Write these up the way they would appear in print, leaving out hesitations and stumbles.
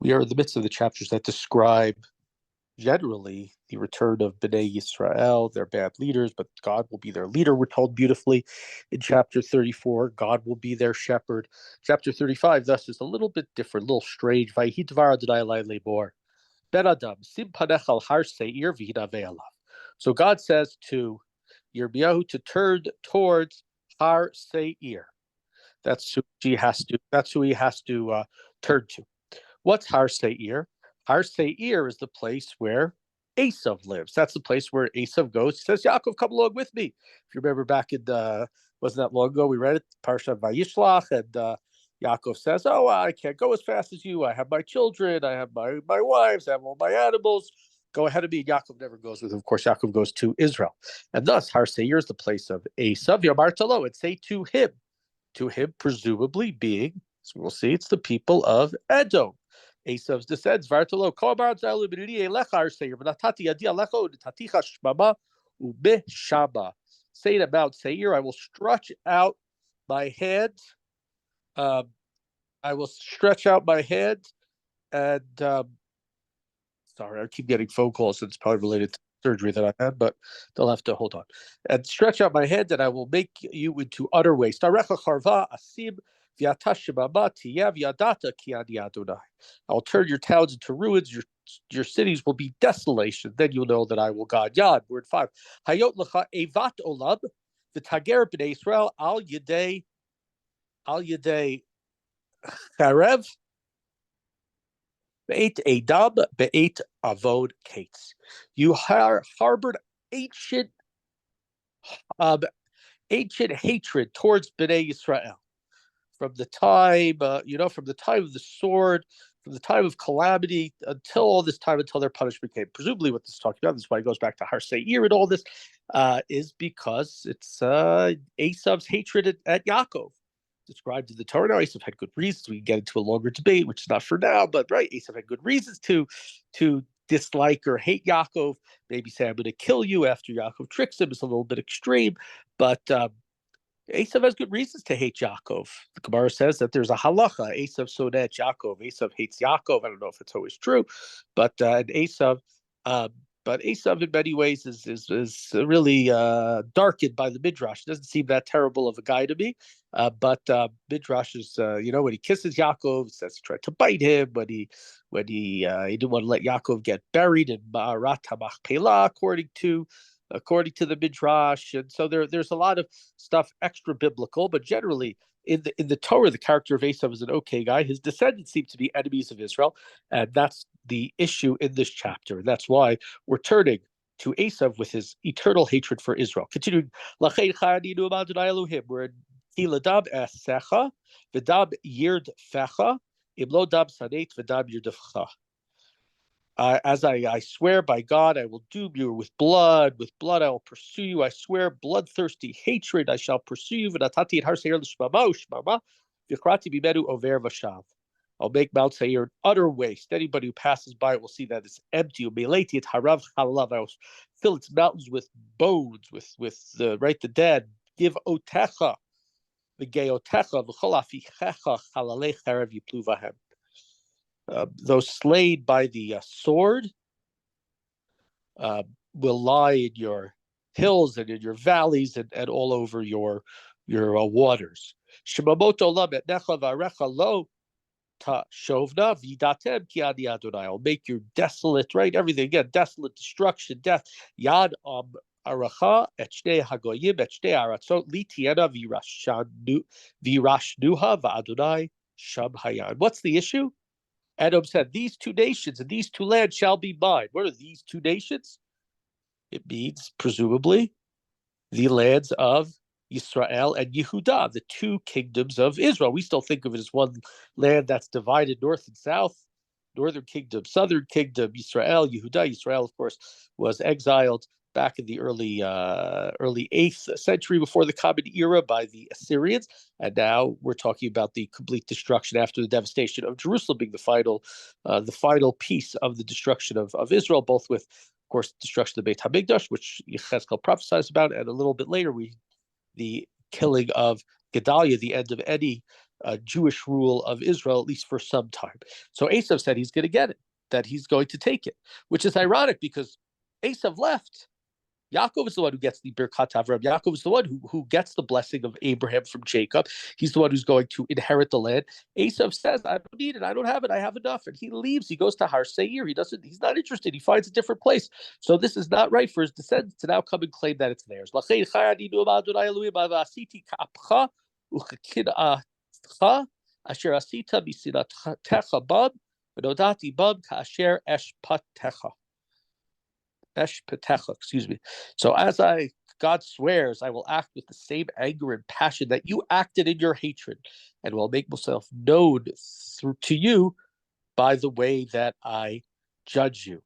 We are in the midst of the chapters that describe generally the return of Bnei Yisrael. They're bad leaders, but God will be their leader. We're told beautifully in chapter 34, God will be their shepherd. Chapter 35, thus, is a little bit different, a little strange. Vayhi dvar Adonai elai lemor, ben adam, sim panech al har seir v'hinaveh alav. So God says to Yirmiyahu to turn towards Har Seir. That's who he has to. Turn to. What's Har Seir? Har Seir is the place where Esav lives. That's the place where Esav goes. He says, Yaakov, come along with me. If you remember back in, wasn't that long ago, we read it, Parshat Vayishlach, and Yaakov says, oh, I can't go as fast as you. I have my children. I have my wives. I have all my animals. Go ahead of me. Yaakov never goes with him. Of course, Yaakov goes to Israel. And thus, Har Seir is the place of Esav. Yamar Talo, and say to him, presumably being, as we'll see, it's the people of Edom. Esav's descends, Vartalo, Kobar Zalu B'nini Elechar Seir, V'natati Adi Alecho, Taticha Shmama, Ubeshaba. Say to Mount Seir, I will stretch out my hand. I will stretch out my hand, and sorry, I keep getting phone calls. It's probably related to surgery that I had, but they'll have to hold on. And stretch out my hand, and I will make you into utter waste. Arecha Charva Asim. I will turn your towns into ruins, your cities will be desolation. Then you'll know that I will God. Yad, word 5. Hayot lecha evat olam, v'tager b'nei Yisrael al yedei charev, be'et edam, be'et avod kates. You harbored ancient hatred towards b'nei Yisrael. From the time, from the time of the sword, from the time of calamity, until their punishment came. Presumably what this is talking about, this is why it goes back to Har Seir and all this, is because it's Esav's hatred at Yaakov. Described in the Torah. Now, Esav had good reasons. We can get into a longer debate, which is not for now, but right, Esav had good reasons to dislike or hate Yaakov. Maybe say, I'm going to kill you after Yaakov tricks him. It's a little bit extreme, but Esav has good reasons to hate Yaakov. The Gemara says that there's a halacha. Esav sonet Yaakov. Esav hates Yaakov. I don't know if it's always true, but Esav in many ways is really darkened by the Midrash. It doesn't seem that terrible of a guy to me, but Midrash is when he kisses Yaakov, says he tried to bite him when he didn't want to let Yaakov get buried in Ma'arat HaMachpelah, according to the Midrash. And so there's a lot of stuff extra biblical, but generally in the Torah, the character of Esav is an okay guy. His descendants seem to be enemies of Israel, and that's the issue in this chapter. And that's why we're turning to Esav with his eternal hatred for Israel. Continuing, we're in Tiladab Esecha, V'dab Yird Fecha, Imlo Dab Sanet, V'dab Yirdefcha. As I swear by God, I will doom you with blood. With blood, I will pursue you. I swear, bloodthirsty hatred, I shall pursue you. I'll make Mount Seir an utter waste. Anybody who passes by it will see that it's empty. I will fill its mountains with bones, with the dead. Give otecha, the geotecha, v'cholafichecha, chalalei cherev yiplu vahem. Those slain by the sword will lie in your hills and in your valleys and all over your waters. I'll make you desolate, right? Everything again, desolate, destruction, death. Yad aracha et shnei hagoyim et shnei aratzot li tiena virashnuha va'adonai sham hayan. What's the issue? Edom said, these two nations and these two lands shall be mine. What are these two nations? It means, presumably, the lands of Israel and Yehudah, the two kingdoms of Israel. We still think of it as one land that's divided north and south, northern kingdom, southern kingdom, Israel, Yehudah. Israel, of course, was exiled back in the early 8th century before the Common Era by the Assyrians. And now we're talking about the complete destruction after the devastation of Jerusalem being the final piece of the destruction of Israel, both with, of course, destruction of the Beit HaMikdash, which Yechezkel prophesies about, and a little bit later, the killing of Gedaliah, the end of any Jewish rule of Israel, at least for some time. So Esav said he's going to get it, that he's going to take it, which is ironic because Esav left. Yaakov is the one who gets the Birkat Avram. Yaakov is the one who gets the blessing of Abraham from Jacob. He's the one who's going to inherit the land. Esav says, I don't need it. I don't have it. I have enough. And he leaves. He goes to Har Seir. He's not interested. He finds a different place. So this is not right for his descendants to now come and claim that it's theirs. Asher asita misinatecha bam, v'nodati bam ka'asher eshpatecha. Excuse me. So God swears, I will act with the same anger and passion that you acted in your hatred, and will make myself known to you by the way that I judge you.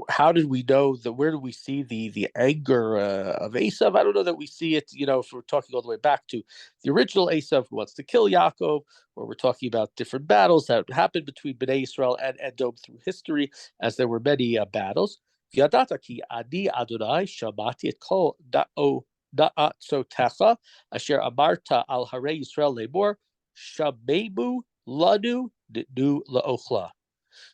How did we know that? Where do we see the anger of Esav? I don't know that we see it, if we're talking all the way back to the original Esav who wants to kill Yaakov, or we're talking about different battles that happened between Bnei Israel and Edom through history, as there were many battles. Yadata ki ani Adonai shamati et kol da'atzotecha asher amarta al harei Yisrael lemor shamemu lanu nitnu la'ochla.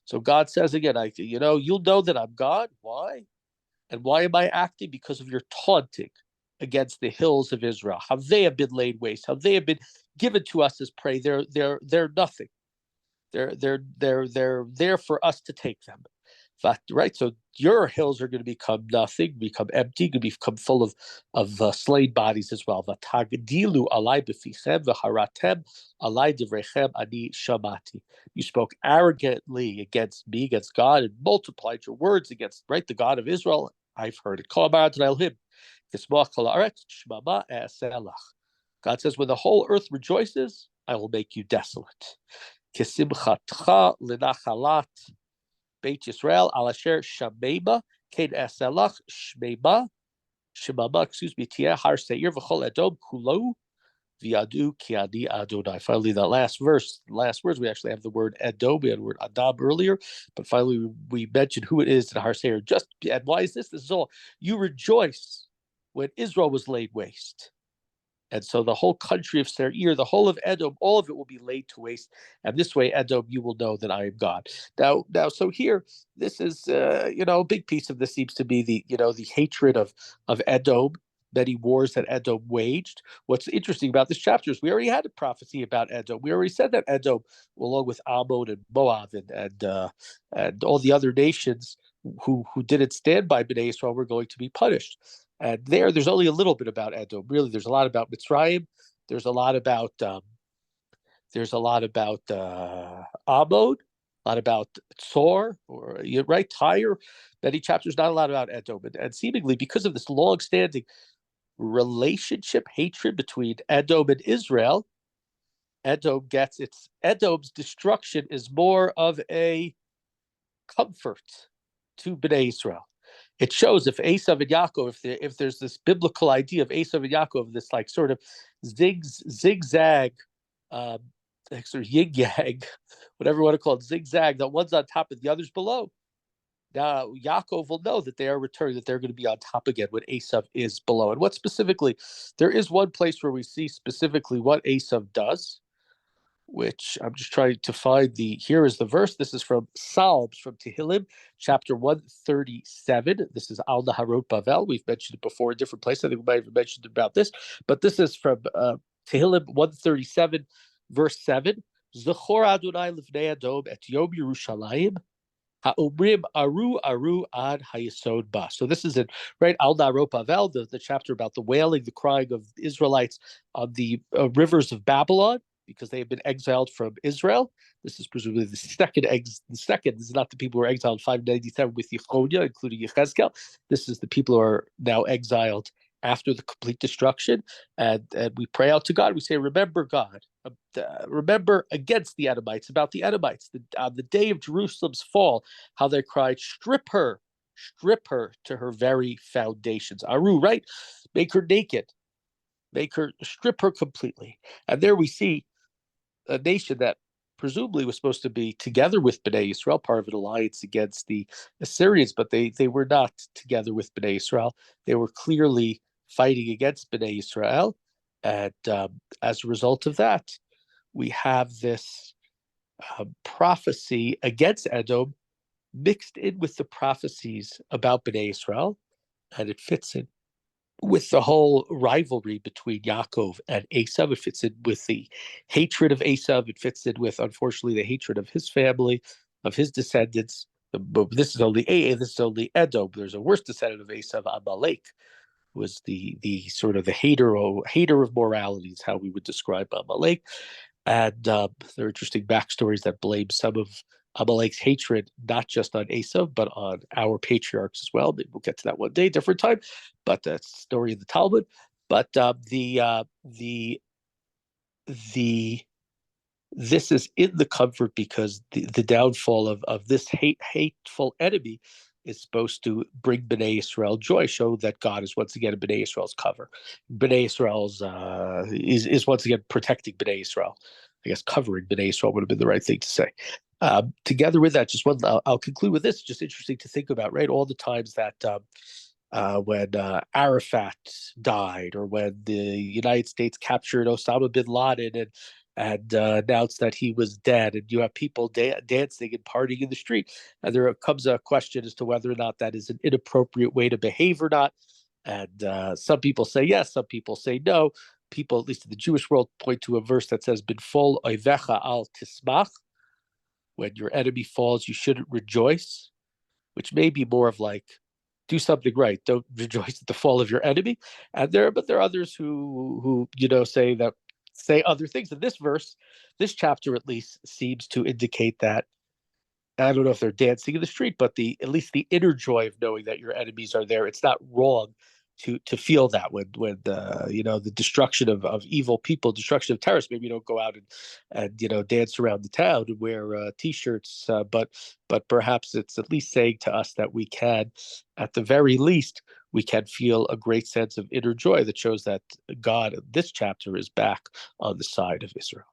So God says again, you'll know that I'm God. Why? And why am I acting? Because of your taunting against the hills of Israel. How they have been laid waste. How they have been given to us as prey. They're nothing. They're there for us to take them. Right, so your hills are going to become nothing, become empty, going to become full of slain bodies as well. Vatagdilu alai befichem v'haratem alai divrechem ani shamati. You spoke arrogantly against me, against God, and multiplied your words against the God of Israel. I've heard it. God says, when the whole earth rejoices, I will make you desolate. Kisimchatcha l'nachalat Beit Yisrael al asher shamema kein eselach shmema tieh har seir v'chol Edom kulo v'yadu ki ani Adonai. Finally, that last words, we actually have the word Edom. We had the word Adam earlier, but finally we mentioned who it is in Har Seir. And why is this? This is all. You rejoice when Israel was laid waste. And so the whole country of Seir, the whole of Edom, all of it will be laid to waste. And this way, Edom, you will know that I am God. Now, so here, this is, a big piece of this seems to be the hatred of Edom, many wars that Edom waged. What's interesting about this chapter is we already had a prophecy about Edom. We already said that Edom, along with Ammon and Moab and all the other nations who didn't stand by Bnei Israel, were going to be punished. And there's only a little bit about Edom. Really, there's a lot about Mitzrayim. There's a lot about Ammon, a lot about Tzor, or Tyre. Many chapters, not a lot about Edom. And seemingly because of this long-standing relationship, hatred between Edom and Israel, Edom's destruction is more of a comfort to Bnei Israel. It shows if Esav and Yaakov, if there's this biblical idea of Esav and Yaakov, this sort of zigzag, sort of yin-yang, whatever you want to call it, zigzag, that one's on top and the other's below. Now Yaakov will know that they are returning, that they're going to be on top again when Esav is below. And what specifically, there is one place where we see specifically what Esav does, which I'm just trying to find here is the verse. This is from Psalms, from Tehillim, chapter 137. This is Al Naharot Bavel. We've mentioned it before in different places. I think we might have mentioned about this, but this is from Tehillim 137, verse 7. Zechor Adonai livnei Adom et Yom Yerushalayim ha'omrim aru ad hayesod ba. So this is Al Naharot Bavel, the chapter about the wailing, the crying of the Israelites on the rivers of Babylon, because they have been exiled from Israel. This is presumably the second. The second is not the people who were exiled in 597 with Yechonia, including Yechezkel. This is the people who are now exiled after the complete destruction. And we pray out to God. We say, remember God. Remember against the Edomites, about the Edomites. On the day of Jerusalem's fall, how they cried, strip her to her very foundations. Aru, right? Make her naked. Strip her completely. And there we see a nation that presumably was supposed to be together with Bnei Israel, part of an alliance against the Assyrians, but they were not together with Bnei Israel. They were clearly fighting against Bnei Israel, and as a result of that, we have this prophecy against Edom mixed in with the prophecies about Bnei Israel, and it fits in with the whole rivalry between Yaakov and Esav. It fits in with the hatred of Esav. It fits in with, unfortunately, the hatred of his family, of his descendants. This is only Edom. There's a worse descendant of Esav, Amalek, who was the sort of the hater of morality, is how we would describe Amalek. And there are interesting backstories that blame some of Amalek's hatred not just on Esav, but on our patriarchs as well. Maybe we'll get to that one day, different time. But that's the story of the Talmud. But this is in the comfort because the downfall of this hateful enemy is supposed to bring Bnei Israel joy, show that God is once again in Bnei Israel's cover. Bnei Israel's is once again protecting Bnei Israel. I guess covering Bnei Israel would have been the right thing to say. Together with that, just one, I'll conclude with this. Just interesting to think about, right? All the times that when Arafat died, or when the United States captured Osama bin Laden and announced that he was dead, and you have people dancing and partying in the street, and there comes a question as to whether or not that is an inappropriate way to behave or not. And some people say yes, some people say no. People, at least in the Jewish world, point to a verse that says, "Binfol oivecha al tismach," when your enemy falls, you shouldn't rejoice, which may be more of like, do something right. Don't rejoice at the fall of your enemy. And there are others who say other things. And this verse, this chapter at least, seems to indicate that, I don't know if they're dancing in the street, but at least the inner joy of knowing that your enemies are there. It's not wrong to feel that when the destruction of evil people, destruction of terrorists. Maybe you don't go out and dance around the town and wear t-shirts, but perhaps it's at least saying to us that we can, at the very least, we can feel a great sense of inner joy that shows that God, this chapter, is back on the side of Israel.